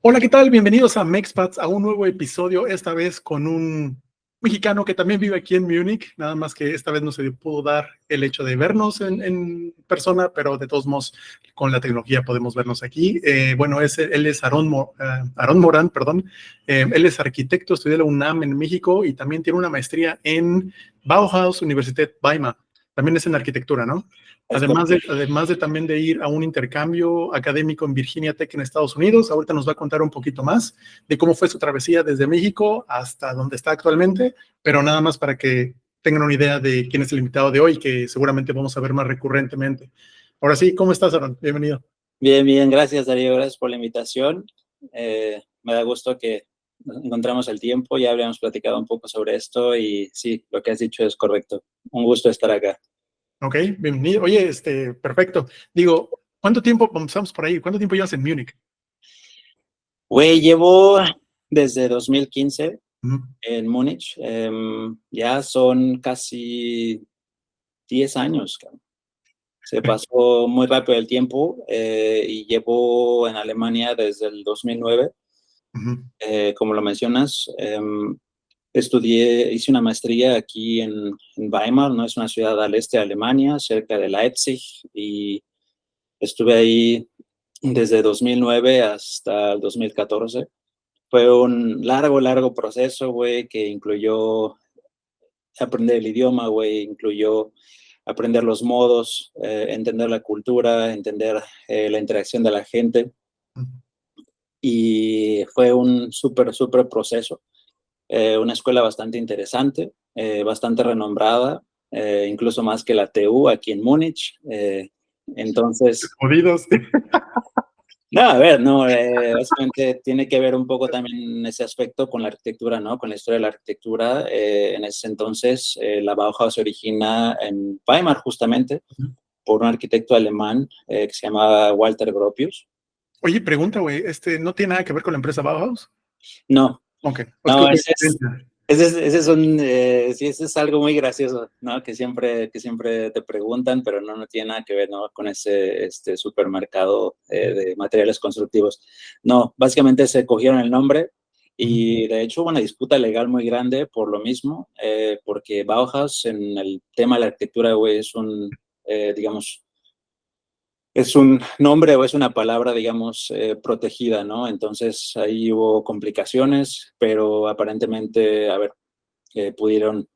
Hola, ¿qué tal? Bienvenidos a Mexpats, a un nuevo episodio, esta vez con un mexicano que también vive aquí en Múnich, nada más que esta vez no se pudo dar el hecho de vernos en persona, pero de todos modos con la tecnología podemos vernos aquí. Bueno, él es Aarón Morán, perdón. Él es arquitecto, estudió en la UNAM en México y también tiene una maestría en Bauhaus Universität Weimar. También es en arquitectura, ¿no? Es correcto. Además de también de ir a un intercambio académico en Virginia Tech en Estados Unidos, ahorita nos va a contar un poquito más de cómo fue su travesía desde México hasta donde está actualmente, pero nada más para que tengan una idea de quién es el invitado de hoy, que seguramente vamos a ver más recurrentemente. Ahora sí, ¿cómo estás, Aaron? Bienvenido. Bien, bien, gracias Darío, gracias por la invitación. Me da gusto que encontramos el tiempo, ya habíamos platicado un poco sobre esto y sí, lo que has dicho es correcto. Un gusto estar acá. Ok, bienvenido. Oye, perfecto. Digo, ¿cuánto tiempo, comenzamos por ahí, cuánto tiempo llevas en Múnich? Güey, llevo desde 2015 Uh-huh. en Múnich, ya son casi 10 años, cabrón. Se pasó muy rápido el tiempo y llevo en Alemania desde el 2009. Uh-huh. Como lo mencionas, hice una maestría aquí en Weimar, ¿no? Es una ciudad al este de Alemania, cerca de Leipzig, y estuve ahí desde 2009 hasta el 2014. Fue un largo, largo proceso, güey, que incluyó aprender el idioma, güey, incluyó aprender los modos, entender la cultura, entender la interacción de la gente, y fue un súper, súper proceso. Una escuela bastante interesante, bastante renombrada, incluso más que la TU aquí en Múnich. Entonces, Jodidos. no, a ver, no, básicamente tiene que ver un poco también en ese aspecto con la arquitectura, ¿no? Con la historia de la arquitectura. En ese entonces, la Bauhaus se origina en Weimar, justamente, por un arquitecto alemán que se llamaba Walter Gropius. Oye, pregunta, güey, ¿no tiene nada que ver con la empresa Bauhaus? No, Ok, pues qué no, coincidencia. sí, ese es algo muy gracioso, ¿no? Que siempre te preguntan, pero no tiene nada que ver, ¿no? Con ese supermercado de materiales constructivos. No, básicamente se cogieron el nombre y de hecho hubo una disputa legal muy grande por lo mismo, porque Bauhaus en el tema de la arquitectura, güey, digamos, es un nombre o es una palabra, digamos, protegida, ¿no? Entonces ahí hubo complicaciones, pero aparentemente, a ver, pudieron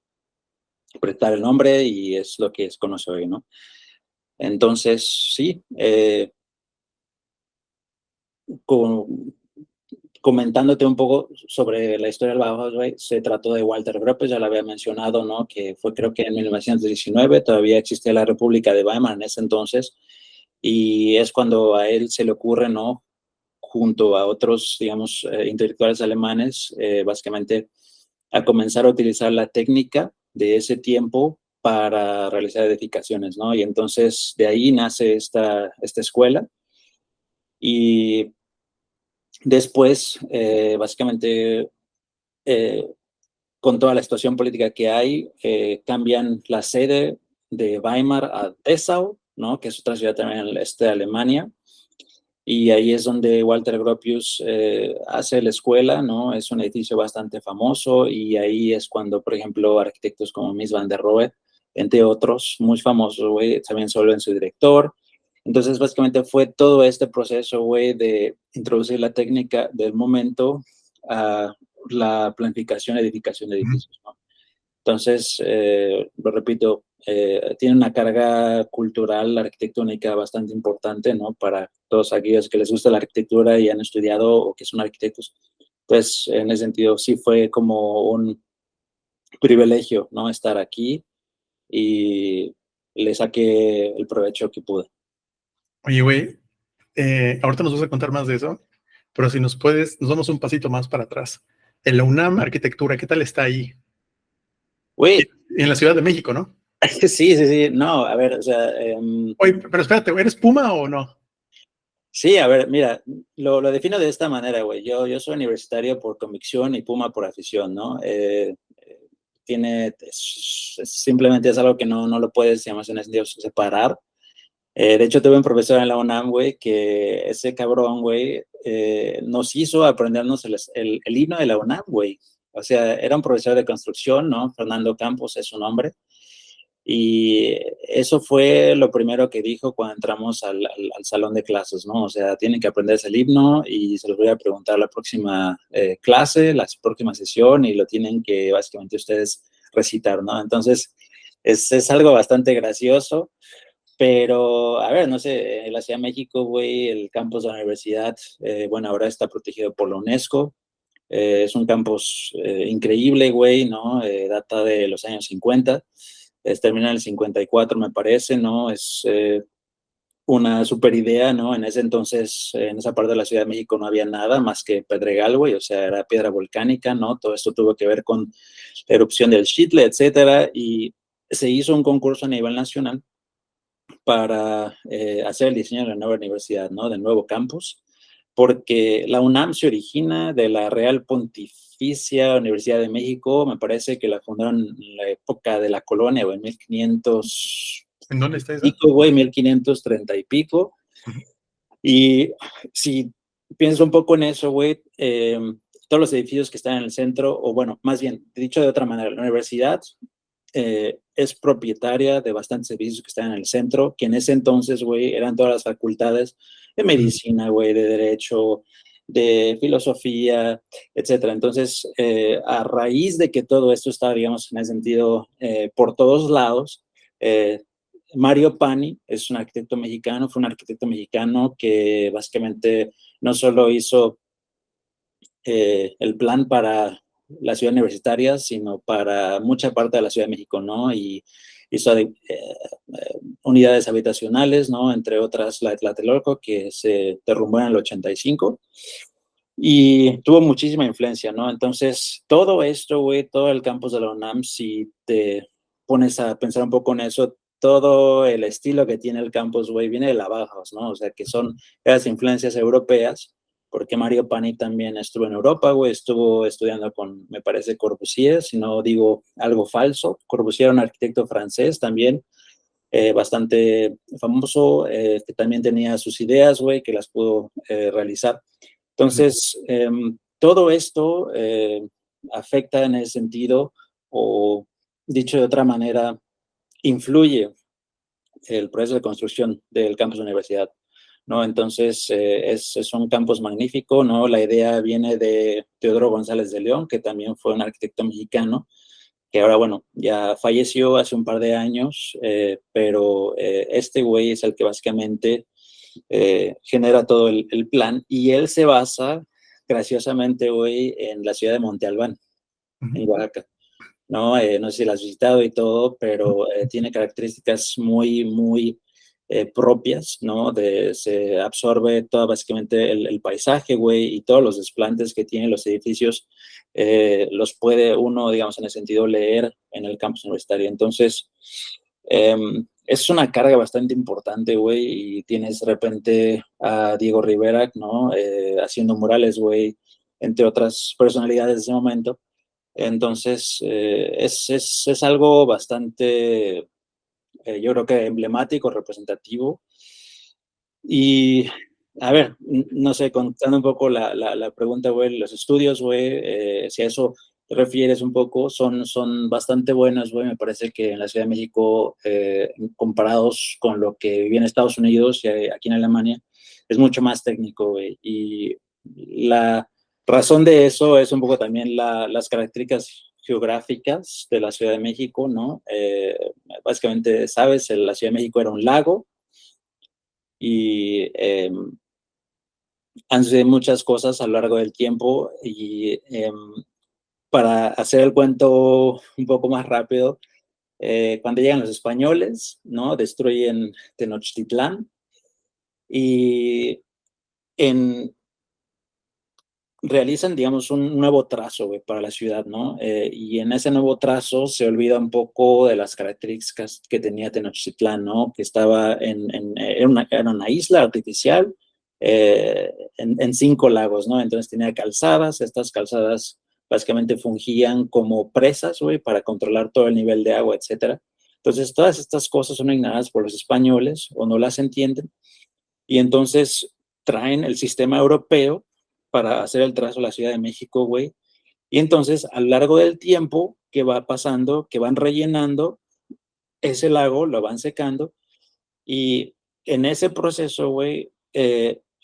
prestar el nombre y es lo que se conoce hoy, ¿no? Entonces, sí, con, comentándote un poco sobre la historia del Bauhaus, se trató de Walter Gropius, ya lo había mencionado, ¿no? Que fue creo que en 1919, todavía existía la República de Weimar en ese entonces, y es cuando a él se le ocurre, ¿no? Junto a otros, digamos, intelectuales alemanes, básicamente a comenzar a utilizar la técnica de ese tiempo para realizar edificaciones, ¿no? Y entonces de ahí nace esta escuela y después, básicamente, eh, con toda la situación política que hay, cambian la sede de Weimar a Dessau, ¿no? Que es otra ciudad también en el este de Alemania. Y ahí es donde Walter Gropius hace la escuela, ¿no? Es un edificio bastante famoso y ahí es cuando, por ejemplo, arquitectos como Mies van der Rohe, entre otros muy famosos, güey, también solo en su director. Entonces, básicamente fue todo este proceso, güey, de introducir la técnica del momento a la planificación y edificación de edificios, ¿no? Entonces, lo repito, tiene una carga cultural, arquitectónica bastante importante, ¿no? Para todos aquellos que les gusta la arquitectura y han estudiado o que son arquitectos. Entonces, en ese sentido, sí fue como un privilegio, ¿no? Estar aquí y le saqué el provecho que pude. Oye, güey, ahorita nos vas a contar más de eso, pero si nos puedes, nos vamos un pasito más para atrás. En la UNAM, arquitectura, ¿qué tal está ahí? Y Güey, en la Ciudad de México, ¿no? sí, sí, sí, no, a ver, o sea, Oye, pero espérate, ¿eres Puma o no? sí, a ver, mira, lo defino de esta manera, güey. Yo soy universitario por convicción y Puma por afición, ¿no? Simplemente es algo que no lo puedes, digamos, en ese sentido separar. De hecho, tuve un profesor en la UNAM, güey, que ese cabrón, güey, nos hizo aprendernos el himno de la UNAM, güey. O sea, era un profesor de construcción, ¿no? Fernando Campos es su nombre. Y eso fue lo primero que dijo cuando entramos al salón de clases, ¿no? O sea, tienen que aprenderse el himno y se los voy a preguntar la próxima clase, la próxima sesión, y lo tienen que básicamente ustedes recitar, ¿no? Entonces, es algo bastante gracioso. Pero, a ver, no sé, en la Ciudad de México, güey, el campus de la universidad, bueno, ahora está protegido por la UNESCO. Es un campus increíble, güey, ¿no? Data de los años 50. Termina en el 54, me parece, ¿no? Es una super idea, ¿no? En ese entonces, en esa parte de la Ciudad de México no había nada más que pedregal, güey, o sea, era piedra volcánica, ¿no? Todo esto tuvo que ver con la erupción del Xitle, etcétera, y se hizo un concurso a nivel nacional para hacer el diseño de la nueva universidad, ¿no? Del nuevo campus, porque la UNAM se origina de la Real Pontificia Universidad de México, me parece que la fundaron en la época de la colonia, o en 1500 ¿En dónde está esa? pico, güey, 1530 y pico. Y si piensas un poco en eso, güey, todos los edificios que están en el centro, o bueno, más bien, dicho de otra manera, la universidad es propietaria de bastantes edificios que están en el centro, que en ese entonces, güey, eran todas las facultades de medicina, güey, de derecho, de filosofía, etcétera. Entonces, a raíz de que todo esto está, digamos, en ese sentido, por todos lados, Mario Pani es un arquitecto mexicano, fue un arquitecto mexicano que básicamente no solo hizo el plan para la ciudad universitaria, sino para mucha parte de la Ciudad de México, ¿no? Y hizo unidades habitacionales, ¿no? Entre otras la de Tlatelolco, que se derrumbó en el 85, y tuvo muchísima influencia, ¿no? Entonces, todo esto, güey, todo el campus de la UNAM, si te pones a pensar un poco en eso, todo el estilo que tiene el campus, güey, viene de la Bauhaus, ¿no? O sea, que son las influencias europeas, porque Mario Pani también estuvo en Europa, güey, estuvo estudiando con, me parece, Corbusier, si no digo algo falso. Corbusier era un arquitecto francés también, bastante famoso, que también tenía sus ideas, güey, que las pudo realizar. Entonces, todo esto afecta en ese sentido, o dicho de otra manera, influye el proceso de construcción del campus de universidad, ¿no? Entonces, es un campus magnífico, ¿no? La idea viene de Teodoro González de León, que también fue un arquitecto mexicano, que ahora, bueno, ya falleció hace un par de años, pero este güey es el que básicamente genera todo el plan, y él se basa, graciosamente, hoy en la ciudad de Monte Albán, en Oaxaca. ¿No? No sé si la has visitado y todo, pero tiene características muy, muy propias, ¿no? Se absorbe todo básicamente el paisaje, güey, y todos los desplantes que tienen los edificios, los puede uno, digamos, en el sentido leer en el campus universitario. Entonces, es una carga bastante importante, güey, y tienes de repente a Diego Rivera, ¿no? Haciendo murales, güey, entre otras personalidades de ese momento. Entonces, es algo bastante, yo creo que emblemático, representativo. Y, a ver, no sé, contando un poco la pregunta, güey, los estudios, güey, si a eso te refieres un poco, son bastante buenos, güey. Me parece que en la Ciudad de México, comparados con lo que vive en Estados Unidos y aquí en Alemania, es mucho más técnico, güey. Y la razón de eso es un poco también las características geográficas de la Ciudad de México, ¿no? Básicamente, sabes, la Ciudad de México era un lago, y han sucedido muchas cosas a lo largo del tiempo, y para hacer el cuento un poco más rápido, cuando llegan los españoles, ¿no? Destruyen Tenochtitlán, y en, realizan, digamos, un nuevo trazo, güey, para la ciudad, ¿no? Y en ese nuevo trazo se olvida un poco de las características que tenía Tenochtitlán, ¿no? Que estaba era una isla artificial, en 5 lagos, ¿no? Entonces tenía calzadas, estas calzadas básicamente fungían como presas, güey, para controlar todo el nivel de agua, etcétera. Entonces, todas estas cosas son ignoradas por los españoles o no las entienden, y entonces traen el sistema europeo para hacer el trazo a la Ciudad de México, güey. Y entonces, a lo largo del tiempo que va pasando, que van rellenando ese lago, lo van secando, y en ese proceso, güey,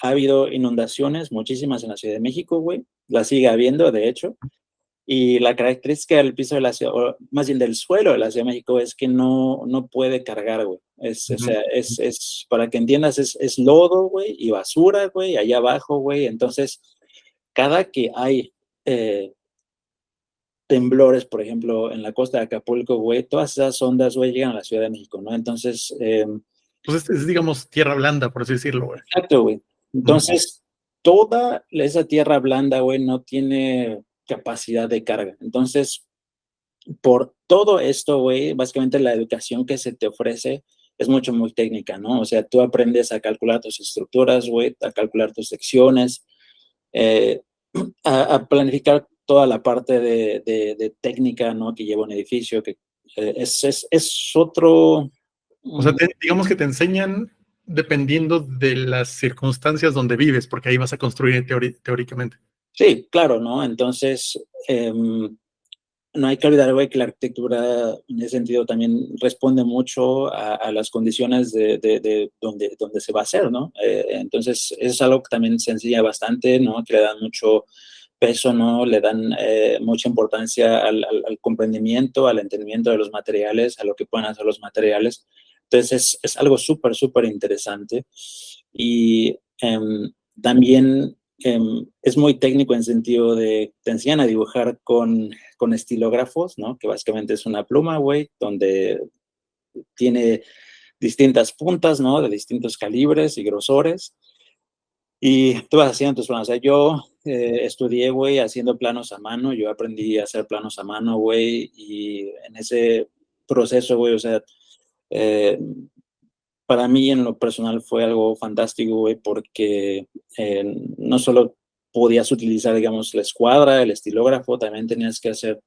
ha habido inundaciones, muchísimas en la Ciudad de México, güey. La sigue habiendo, de hecho. Y la característica del piso de la ciudad, o más bien del suelo de la Ciudad de México, es que no puede cargar, güey. O sea, para que entiendas, es lodo, güey, y basura, güey, allá abajo, güey. Entonces, cada que hay temblores, por ejemplo, en la costa de Acapulco, güey, todas esas ondas, güey, llegan a la Ciudad de México, ¿no? Entonces, Pues es, digamos, tierra blanda, por así decirlo, güey. exacto, güey. Entonces, toda esa tierra blanda, güey, no tiene capacidad de carga. Entonces, por todo esto, güey, básicamente la educación que se te ofrece es mucho, muy técnica, ¿no? O sea, tú aprendes a calcular tus estructuras, güey, a calcular tus secciones, eh, a planificar toda la parte de técnica, ¿no? Que lleva un edificio, que es otro... O sea, digamos que te enseñan dependiendo de las circunstancias donde vives, porque ahí vas a construir teóricamente. Sí, claro, ¿no? Entonces, no hay que olvidar, güey, que la arquitectura en ese sentido también responde mucho a las condiciones de donde se va a hacer, ¿no? Entonces, eso es algo que también se enseña bastante, ¿no? Que le dan mucho peso, ¿no? Le dan mucha importancia al comprendimiento, al entendimiento de los materiales, a lo que pueden hacer los materiales. Entonces, es algo súper, súper interesante. Y también es muy técnico en sentido de, te enseñan a dibujar con estilógrafos, ¿no? Que básicamente es una pluma, güey, donde tiene distintas puntas, ¿no? De distintos calibres y grosores. Y tú vas haciendo tus planos. O sea, yo estudié, güey, haciendo planos a mano. Yo aprendí a hacer planos a mano, güey. Y en ese proceso, güey, o sea, eh, para mí en lo personal fue algo fantástico, güey, porque no solo podías utilizar, digamos, la escuadra, el estilógrafo, también tenías que hacer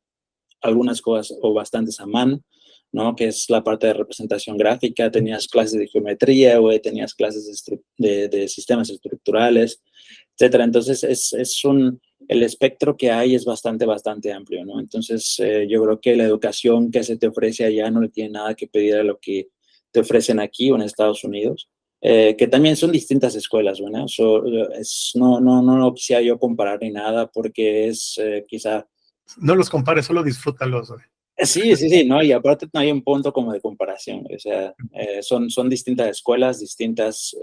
algunas cosas o bastantes a mano, ¿no? Que es la parte de representación gráfica, tenías clases de geometría, güey, tenías clases de sistemas estructurales, etcétera. Entonces, el espectro que hay es bastante, bastante amplio, ¿no? Entonces, yo creo que la educación que se te ofrece allá no le tiene nada que pedir a lo que te ofrecen aquí o en Estados Unidos. Que también son distintas escuelas, ¿no? No quisiera yo comparar ni nada porque es quizá... No los compares, solo disfrútalos, güey. Sí, sí, sí, ¿no? Y aparte no hay un punto como de comparación, o sea, son distintas escuelas, distintas